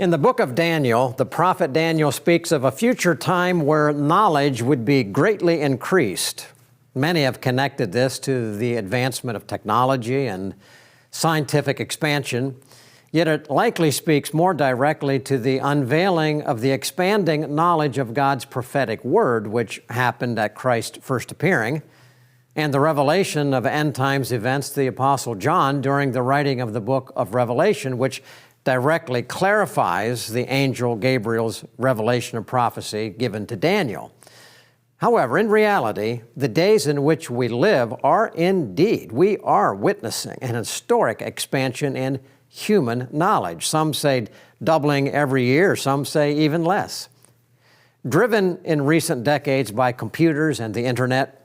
In the book of Daniel, the prophet Daniel speaks of a future time where knowledge would be greatly increased. Many have connected this to the advancement of technology and scientific expansion, yet it likely speaks more directly to the unveiling of the expanding knowledge of God's prophetic word, which happened at Christ's first appearing, and the revelation of end times events to the Apostle John during the writing of the book of Revelation, which directly clarifies the angel Gabriel's revelation of prophecy given to Daniel. However, in reality, the days in which we live we are witnessing an historic expansion in human knowledge. Some say doubling every year, some say even less. Driven in recent decades by computers and the internet,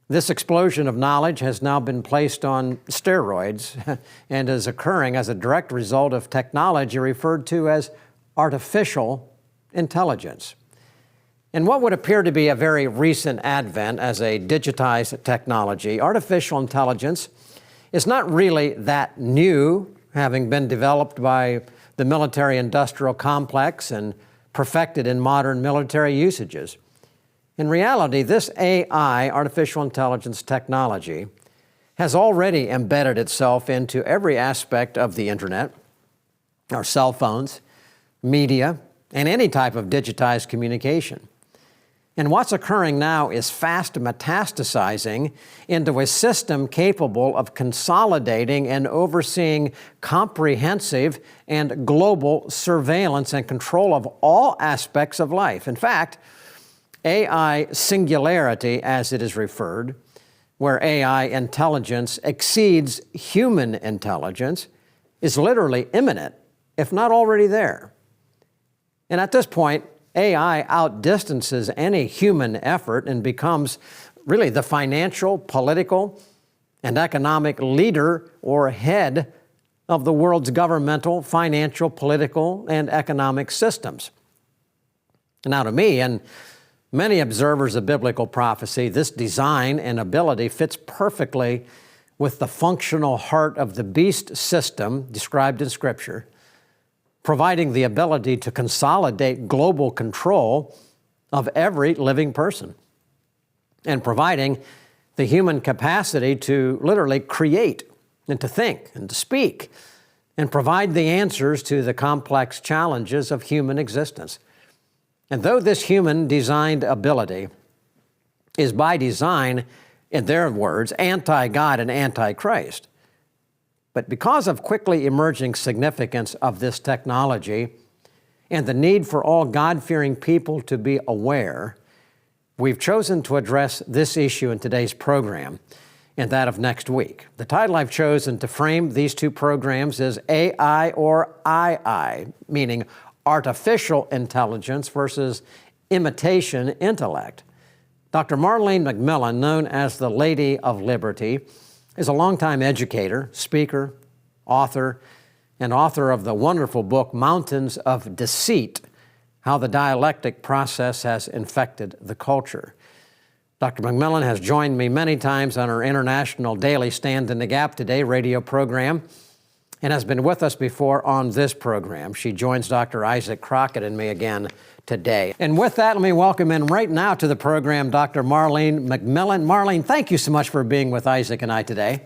this explosion of knowledge has now been placed on steroids and is occurring as a direct result of technology referred to as artificial intelligence. In what would appear to be a very recent advent as a digitized technology, artificial intelligence is not really that new, having been developed by the military-industrial complex and perfected in modern military usages. In reality, this AI, artificial intelligence technology, has already embedded itself into every aspect of the internet, our cell phones, media, and any type of digitized communication. And what's occurring now is fast metastasizing into a system capable of consolidating and overseeing comprehensive and global surveillance and control of all aspects of life. In fact, AI singularity, as it is referred, where AI intelligence exceeds human intelligence, is literally imminent, if not already there. And at this point, AI outdistances any human effort and becomes really the financial, political, and economic leader or head of the world's governmental, financial, political, and economic systems. Now, to me, and many observers of biblical prophecy, this design and ability fits perfectly with the functional heart of the beast system described in Scripture, providing the ability to consolidate global control of every living person and providing the human capacity to literally create and to think and to speak and provide the answers to the complex challenges of human existence. And though this human-designed ability is by design, in their words, anti-God and anti-Christ, but because of quickly emerging significance of this technology and the need for all God-fearing people to be aware, we've chosen to address this issue in today's program and that of next week. The title I've chosen to frame these two programs is AI or II, meaning artificial intelligence versus imitation intellect. Dr. Marlene McMillan, known as the Lady of Liberty, is a longtime educator, speaker, author, and author of the wonderful book, Mountains of Deceit, How the Dialectic Process Has Infected the Culture. Dr. McMillan has joined me many times on our international daily Stand in the Gap Today radio program and has been with us before on this program. She joins Dr. Isaac Crockett and me again today. And with that, let me welcome in right now to the program Dr. Marlene McMillan. Marlene, thank you so much for being with Isaac and I today.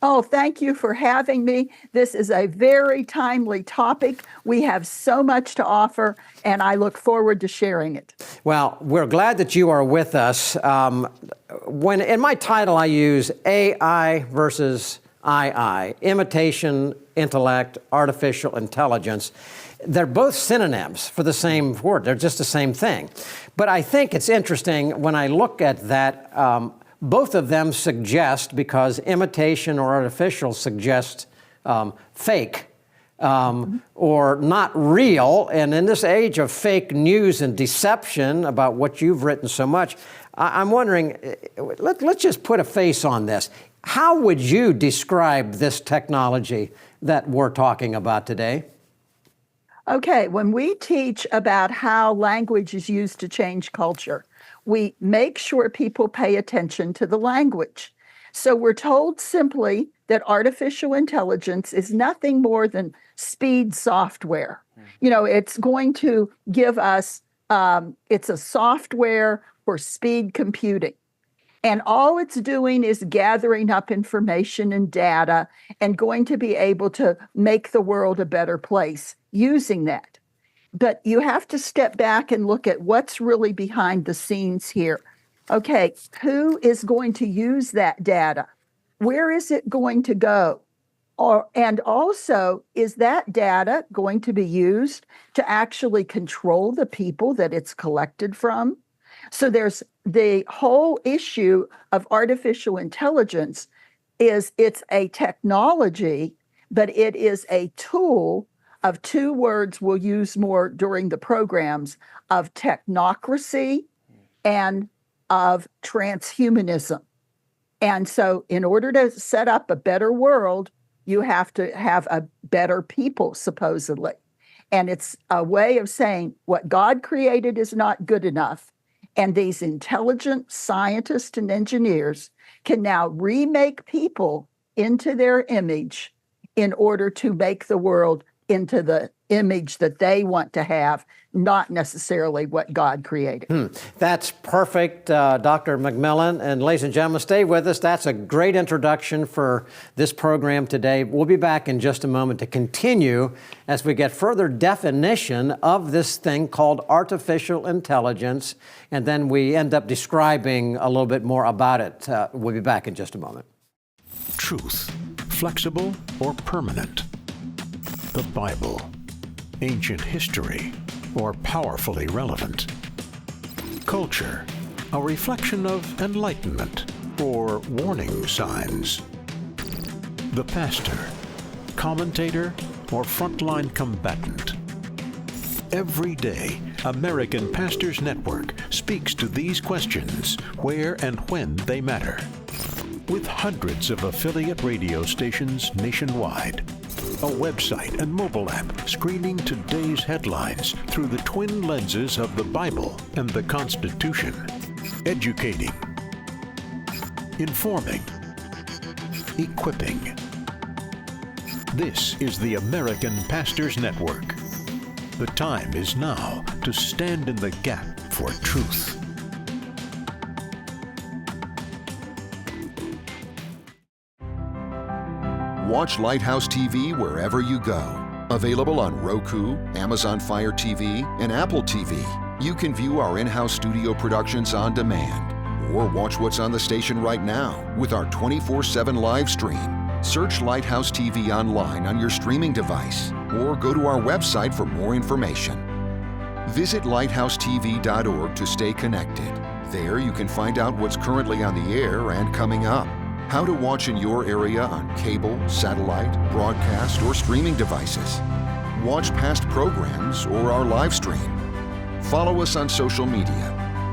Oh, thank you for having me. This is a very timely topic. We have so much to offer, and I look forward to sharing it. Well, we're glad that you are with us. When in my title, I use AI versus II, imitation intellect, artificial intelligence. They're both synonyms for the same word. They're just the same thing. But I think it's interesting when I look at that, both of them suggest, because imitation or artificial suggests fake or not real. And in this age of fake news and deception about what you've written so much, I'm wondering, let's just put a face on this. How would you describe this technology that we're talking about today? Okay, when we teach about how language is used to change culture, we make sure people pay attention to the language. So we're told simply that artificial intelligence is nothing more than speed software. You know, it's going to give us, it's a software for speed computing. And all it's doing is gathering up information and data and going to be able to make the world a better place using that. But you have to step back and look at what's really behind the scenes here. Okay, who is going to use that data? Where is it going to go? And also, is that data going to be used to actually control the people that it's collected from? So there's the whole issue of artificial intelligence is it's a technology, but it is a tool of two words we'll use more during the programs of technocracy and of transhumanism. And so in order to set up a better world, you have to have a better people, supposedly. And it's a way of saying what God created is not good enough. And these intelligent scientists and engineers can now remake people into their image in order to make the world into the image that they want to have, not necessarily what God created. That's perfect, Dr. McMillan. And ladies and gentlemen, stay with us. That's a great introduction for this program today. We'll be back in just a moment to continue as we get further definition of this thing called artificial intelligence, and then we end up describing a little bit more about it. We'll be back in just a moment. Truth, flexible or permanent? The Bible, ancient history, or powerfully relevant? Culture, a reflection of enlightenment or warning signs? The pastor, commentator, or frontline combatant? Every day, American Pastors Network speaks to these questions where and when they matter. With hundreds of affiliate radio stations nationwide, a website and mobile app screening today's headlines through the twin lenses of the Bible and the Constitution. Educating, informing, equipping. This is the American Pastors Network. The time is now to stand in the gap for truth. Watch Lighthouse TV wherever you go. Available on Roku, Amazon Fire TV, and Apple TV. You can view our in-house studio productions on demand, or watch what's on the station right now with our 24/7 live stream. Search Lighthouse TV online on your streaming device, or go to our website for more information. Visit lighthousetv.org to stay connected. There you can find out what's currently on the air and coming up. How to watch in your area on cable, satellite, broadcast, or streaming devices. Watch past programs or our live stream. Follow us on social media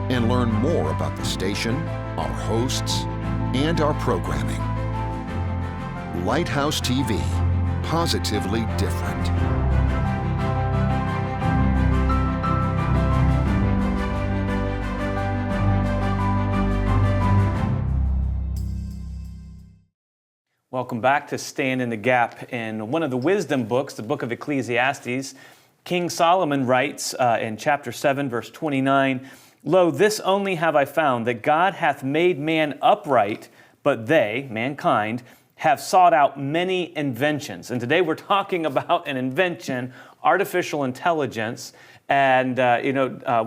and learn more about the station, our hosts, and our programming. Lighthouse TV, positively different. Welcome back to Stand in the Gap. In one of the wisdom books, the book of Ecclesiastes, King Solomon writes in chapter 7, verse 29, "Lo, this only have I found, that God hath made man upright, but they," mankind, "have sought out many inventions." And today we're talking about an invention, artificial intelligence. And,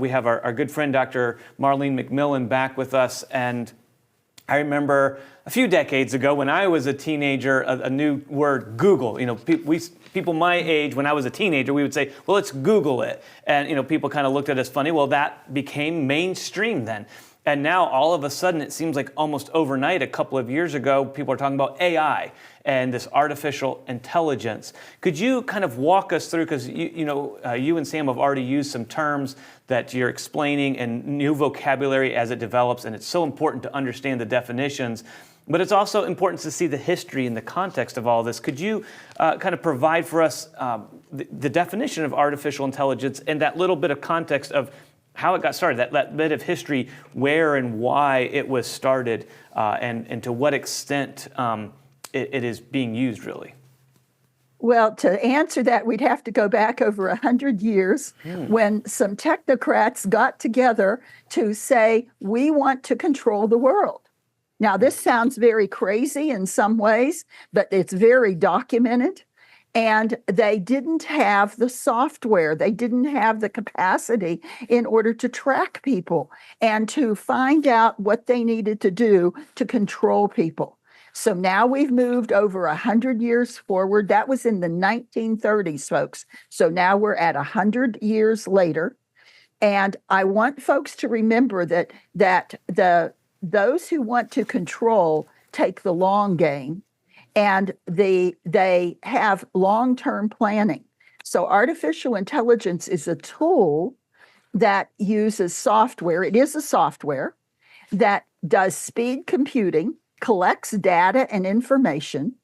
we have our good friend, Dr. Marlene McMillan, back with us. And I remember a few decades ago when I was a teenager, a new word, Google. People my age, when I was a teenager, we would say, well, let's Google it. And, people kind of looked at us funny. Well, that became mainstream then. And now all of a sudden, it seems like almost overnight, a couple of years ago, people are talking about AI and this artificial intelligence. Could you kind of walk us through, because you and Sam have already used some terms that you're explaining and new vocabulary as it develops, and it's so important to understand the definitions. But it's also important to see the history and the context of all this. Could you kind of provide for us the definition of artificial intelligence and that little bit of context of how it got started, that bit of history, where and why it was started, and to what extent it is being used, really? Well, to answer that, we'd have to go back over 100 years when some technocrats got together to say, we want to control the world. Now, this sounds very crazy in some ways, but it's very documented. And they didn't have the software, they didn't have the capacity in order to track people and to find out what they needed to do to control people. So now we've moved over 100 years forward. That was in the 1930s, folks. So now we're at 100 years later. And I want folks to remember that those who want to control take the long game, and they have long-term planning. So artificial intelligence is a tool that uses software. It is a software that does speed computing, collects data and information,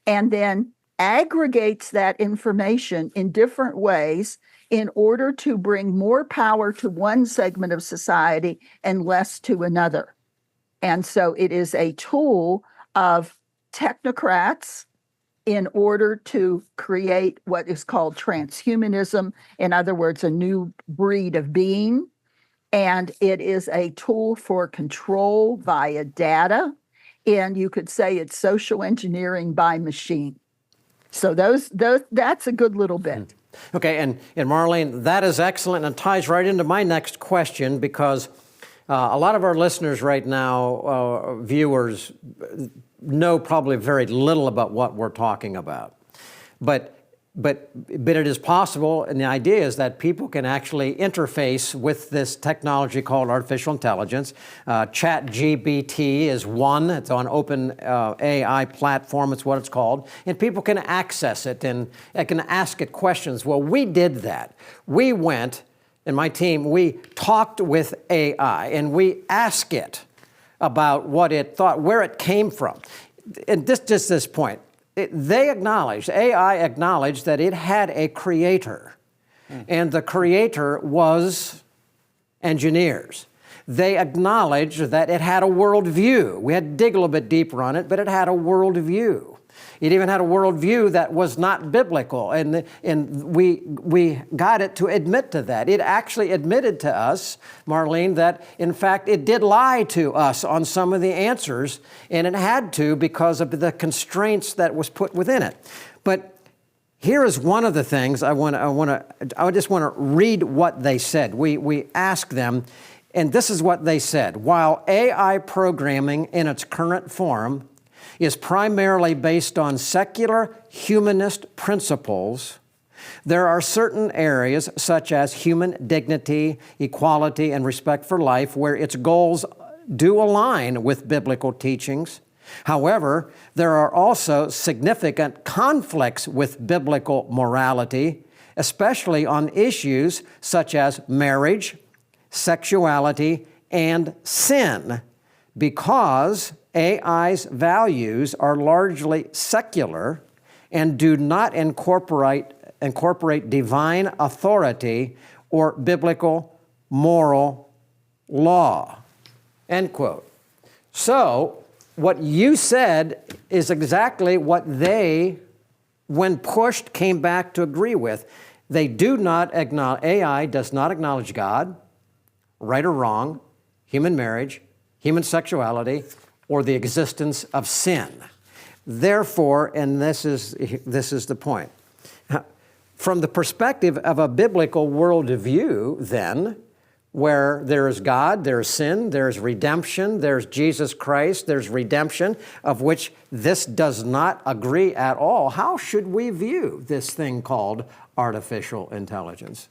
and then aggregates that information in different ways in order to bring more power to one segment of society and less to another. And so it is a tool of technocrats in order to create what is called transhumanism, in other words, a new breed of being. And it is a tool for control via data. And you could say it's social engineering by machine. So that's a good little bit. Okay, and Marlene, that is excellent and ties right into my next question, because a lot of our listeners right now, viewers, know probably very little about what we're talking about. But it is possible, and the idea is that people can actually interface with this technology called artificial intelligence. ChatGPT is one. It's on Open AI platform. It's what it's called. And people can access it and can ask it questions. Well, we did that. We went, and my team, we talked with AI, and we asked it about what it thought, where it came from. And just this point. AI acknowledged that it had a creator, and the creator was engineers. They acknowledged that it had a worldview. We had to dig a little bit deeper on it, but it had a worldview. It even had a worldview that was not biblical, and we got it to admit to that. It actually admitted to us, Marlene, that in fact it did lie to us on some of the answers, and it had to because of the constraints that was put within it. But here is one of the things I just want to read what they said. We asked them, and this is what they said: while AI programming in its current form is primarily based on secular humanist principles, there are certain areas such as human dignity, equality, and respect for life where its goals do align with biblical teachings. However, there are also significant conflicts with biblical morality, especially on issues such as marriage, sexuality, and sin, because AI's values are largely secular and do not incorporate divine authority or biblical moral law. End quote. So what you said is exactly what they, when pushed, came back to agree with. They do not acknowledge, AI does not acknowledge God, right or wrong, human marriage, human sexuality, or the existence of sin. Therefore, and this is the point, from the perspective of a biblical worldview, then, where there is God, there is sin, there is redemption, there's Jesus Christ, there's redemption, of which this does not agree at all, how should we view this thing called artificial intelligence?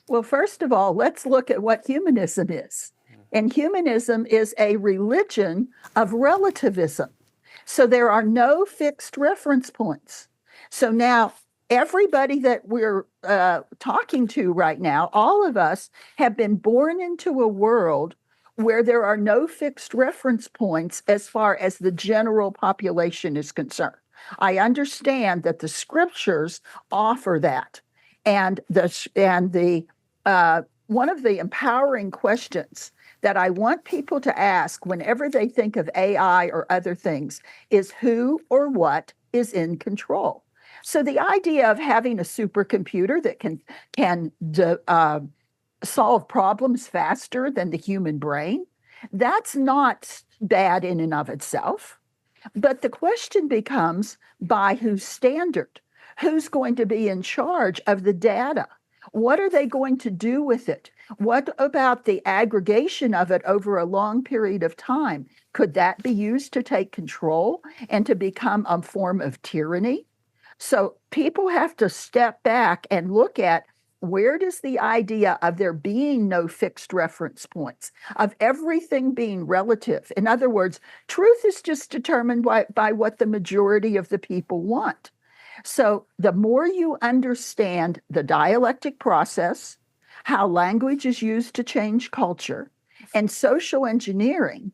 Well, first of all, let's look at what humanism is. And humanism is a religion of relativism. So there are no fixed reference points. So now everybody that we're talking to right now, all of us have been born into a world where there are no fixed reference points as far as the general population is concerned. I understand that the scriptures offer that, and the one of the empowering questions that I want people to ask whenever they think of AI or other things is who or what is in control. So the idea of having a supercomputer that can solve problems faster than the human brain, that's not bad in and of itself. But the question becomes, by whose standard? Who's going to be in charge of the data? What are they going to do with it? What about the aggregation of it over a long period of time? Could that be used to take control and to become a form of tyranny? So people have to step back and look at, where does the idea of there being no fixed reference points, of everything being relative? In other words, truth is just determined by what the majority of the people want. So the more you understand the dialectic process, how language is used to change culture, and social engineering,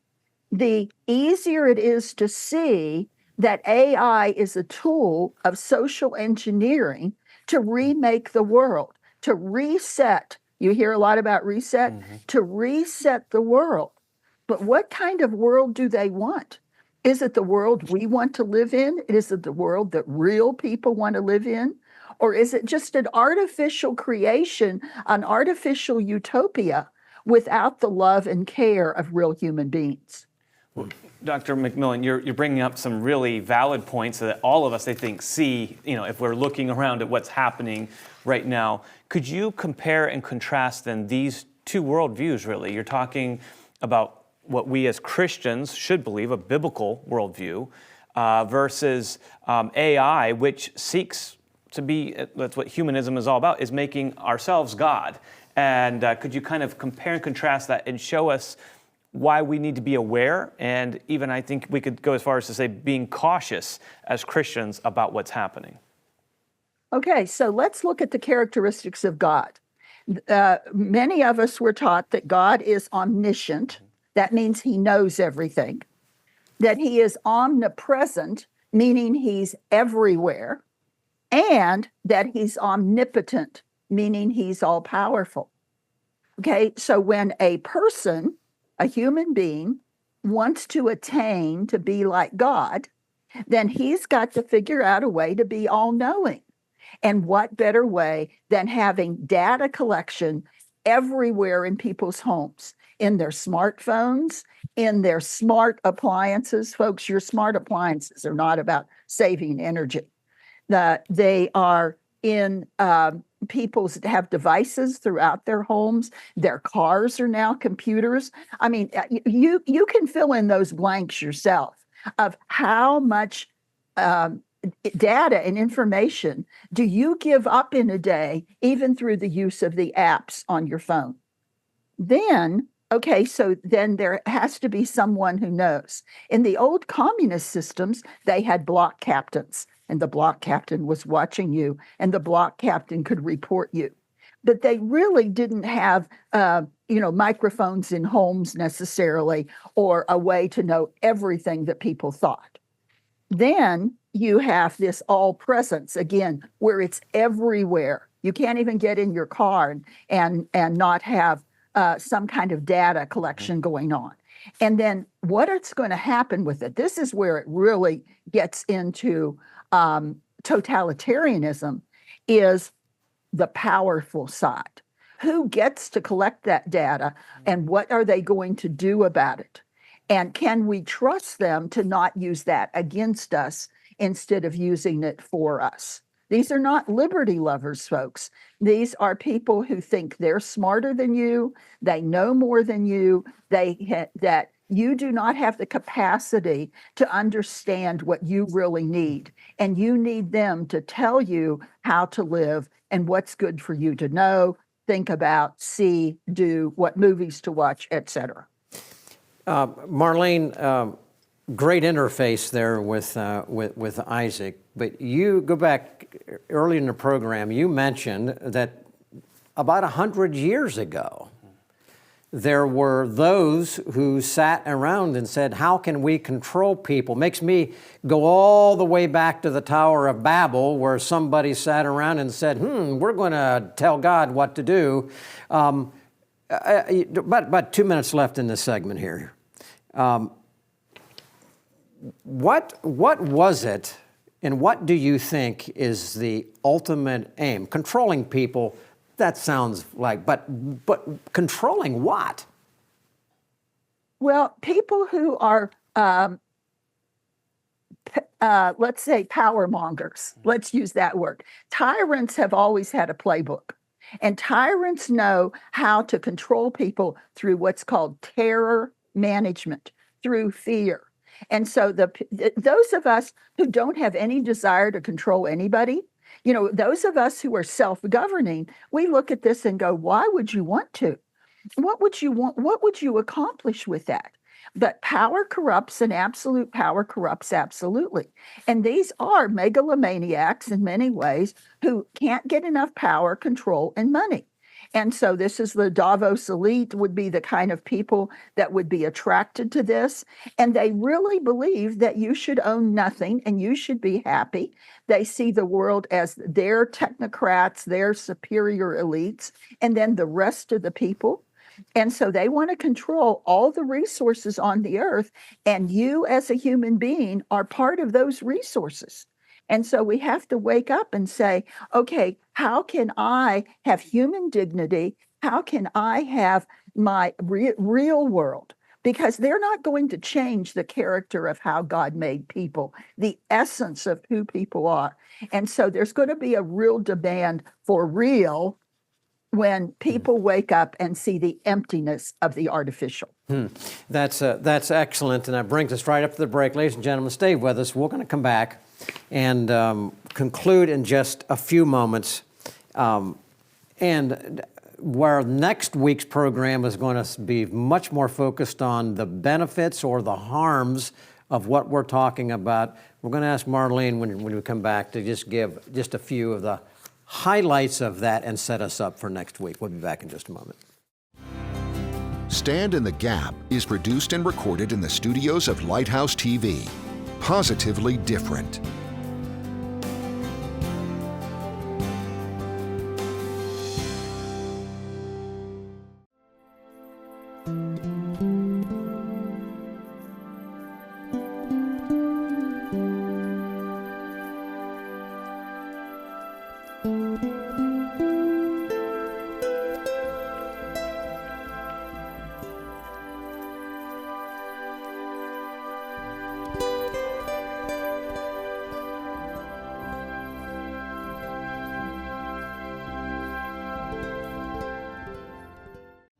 the easier it is to see that AI is a tool of social engineering to remake the world, to reset. You hear a lot about reset, to reset the world. But what kind of world do they want? Is it the world we want to live in? Is it the world that real people want to live in? Or is it just an artificial creation, an artificial utopia without the love and care of real human beings? Dr. McMillan, you're bringing up some really valid points that all of us, I think, see, if we're looking around at what's happening right now. Could you compare and contrast then these two worldviews, really? You're talking about what we as Christians should believe, a biblical worldview, versus AI, which seeks to be, that's what humanism is all about, is making ourselves God. And could you kind of compare and contrast that and show us why we need to be aware, and even I think we could go as far as to say being cautious as Christians about what's happening? Okay, so let's look at the characteristics of God. Many of us were taught that God is omniscient. That means he knows everything. That he is omnipresent, meaning he's everywhere. And that he's omnipotent, meaning he's all powerful. Okay, so when a person, a human being, wants to attain to be like God, then he's got to figure out a way to be all-knowing. And what better way than having data collection everywhere in people's homes, in their smartphones, in their smart appliances. Folks, your smart appliances are not about saving energy. They are in people's have devices throughout their homes. Their cars are now computers. I mean, you can fill in those blanks yourself of how much data and information do you give up in a day, even through the use of the apps on your phone. Then, okay, so then there has to be someone who knows. In the old communist systems, they had block captains, and the block captain was watching you, and the block captain could report you. But they really didn't have, microphones in homes necessarily, or a way to know everything that people thought. Then you have this all presence again, where it's everywhere. You can't even get in your car and not have some kind of data collection going on. And then what is going to happen with it? This is where it really gets into totalitarianism, is the powerful side. Who gets to collect that data, and what are they going to do about it? And can we trust them to not use that against us instead of using it for us? These are not liberty lovers, folks. These are people who think they're smarter than you, they know more than you, that you do not have the capacity to understand what you really need. And you need them to tell you how to live and what's good for you to know, think about, see, do, what movies to watch, etc. Marlene, great interface there with Isaac, but you go back early in the program, you mentioned that about 100 years ago, there were those who sat around and said, how can we control people? Makes me go all the way back to the Tower of Babel, where somebody sat around and said, we're going to tell God what to do. But 2 minutes left in this segment here. What was it, and what do you think is the ultimate aim? Controlling people, that sounds like, but controlling what? Well, people who are, let's say, power mongers, let's use that word. Tyrants have always had a playbook, and tyrants know how to control people through what's called terror management, through fear. And so those of us who don't have any desire to control anybody, those of us who are self-governing, we look at this and go, why would you want to? What would you want? What would you accomplish with that? But power corrupts, and absolute power corrupts absolutely. And these are megalomaniacs in many ways who can't get enough power, control, and money. And so this is the Davos elite, would be the kind of people that would be attracted to this. And they really believe that you should own nothing and you should be happy. They see the world as their technocrats, their superior elites, and then the rest of the people. And so they want to control all the resources on the earth. And you as a human being are part of those resources. And so we have to wake up and say, okay, how can I have human dignity? How can I have my real world? Because they're not going to change the character of how God made people, the essence of who people are. And so there's going to be a real demand for real when people wake up and see the emptiness of the artificial. That's excellent, and that brings us right up to the break. Ladies and gentlemen, stay with us. We're going to come back and conclude in just a few moments. And where next week's program is going to be much more focused on the benefits or the harms of what we're talking about, we're going to ask Marlene when we come back to just give just a few of the highlights of that and set us up for next week. We'll be back in just a moment. Stand in the Gap is produced and recorded in the studios of Lighthouse TV. Positively different.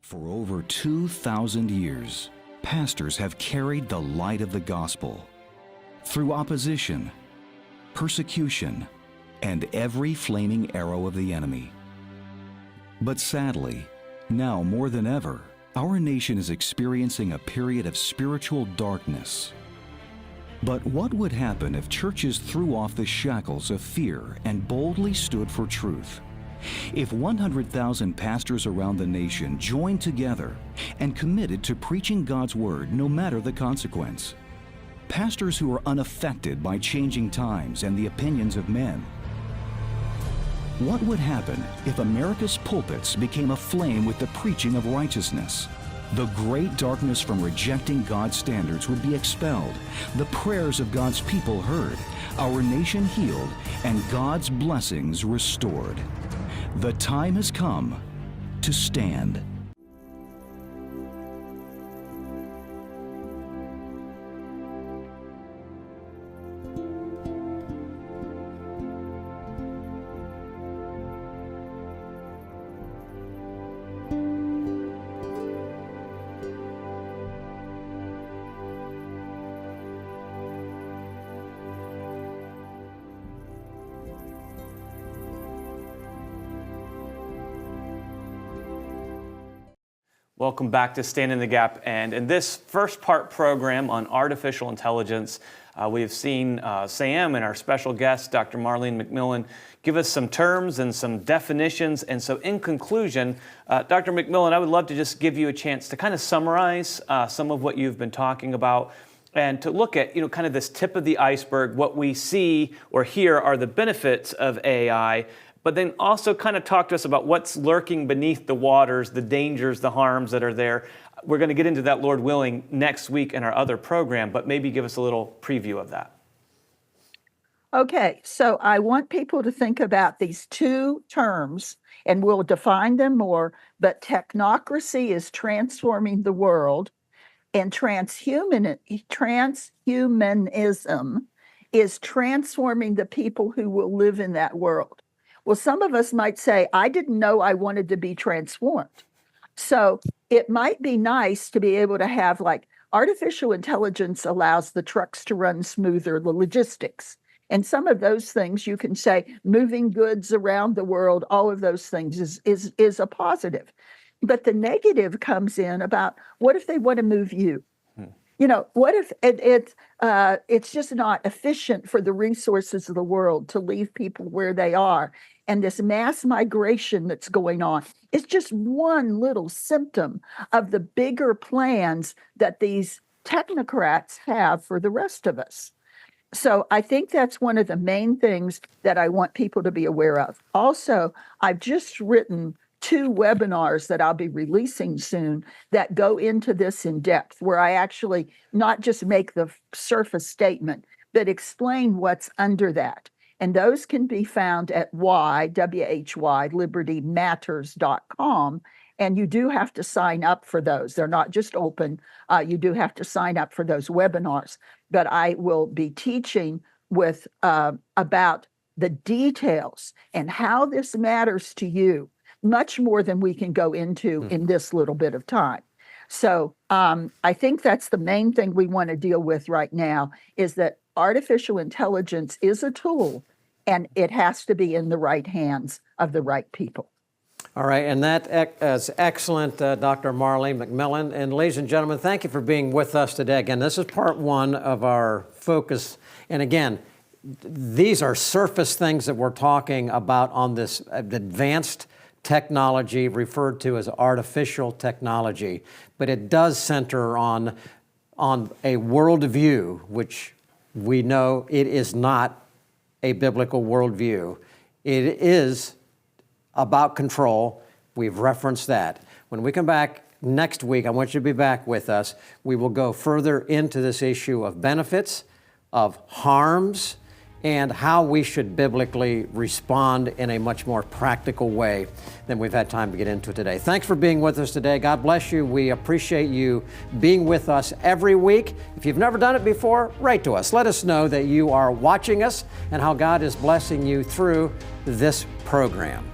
For over 2,000 years, pastors have carried the light of the gospel through opposition, persecution, and every flaming arrow of the enemy. But sadly, now more than ever, our nation is experiencing a period of spiritual darkness. But what would happen if churches threw off the shackles of fear and boldly stood for truth? If 100,000 pastors around the nation joined together and committed to preaching God's word no matter the consequence, pastors who are unaffected by changing times and the opinions of men, what would happen if America's pulpits became aflame with the preaching of righteousness? The great darkness from rejecting God's standards would be expelled, the prayers of God's people heard, our nation healed, and God's blessings restored. The time has come to stand. Welcome back to Stand in the Gap. And in this first part program on artificial intelligence, we have seen Sam and our special guest, Dr. Marlene McMillan, give us some terms and some definitions. And so in conclusion, Dr. McMillan, I would love to just give you a chance to kind of summarize some of what you've been talking about and to look at, kind of this tip of the iceberg. What we see or hear are the benefits of AI, but then also kind of talk to us about what's lurking beneath the waters, the dangers, the harms that are there. We're going to get into that, Lord willing, next week in our other program, but maybe give us a little preview of that. Okay, so I want people to think about these two terms, and we'll define them more, but technocracy is transforming the world, and transhumanism is transforming the people who will live in that world. Well, some of us might say, I didn't know I wanted to be transformed. So it might be nice to be able to have, like, artificial intelligence allows the trucks to run smoother, the logistics. And some of those things you can say, moving goods around the world, all of those things is a positive. But the negative comes in about, what if they want to move you? You know, what if it's just not efficient for the resources of the world to leave people where they are? And this mass migration that's going on is just one little symptom of the bigger plans that these technocrats have for the rest of us. So I think that's one of the main things that I want people to be aware of. Also, I've just written 2 webinars that I'll be releasing soon that go into this in depth, where I actually not just make the surface statement, but explain what's under that. And those can be found at libertymatters.com. And you do have to sign up for those. They're not just open. You do have to sign up for those webinars. But I will be teaching with about the details and how this matters to you, much more than we can go into in this little bit of time. So I think that's the main thing we want to deal with right now, is that artificial intelligence is a tool, and it has to be in the right hands of the right people. All right, and that is excellent, Dr. Marlene McMillan. And ladies and gentlemen, thank you for being with us today. Again, this is part 1 of our focus. And again, these are surface things that we're talking about on this advanced technology referred to as artificial technology. But it does center on a worldview, which we know it is not a biblical worldview. It is about control. We've referenced that. When we come back next week, I want you to be back with us. We will go further into this issue of benefits, of harms, and how we should biblically respond in a much more practical way than we've had time to get into today. Thanks for being with us today. God bless you. We appreciate you being with us every week. If you've never done it before, write to us. Let us know that you are watching us and how God is blessing you through this program.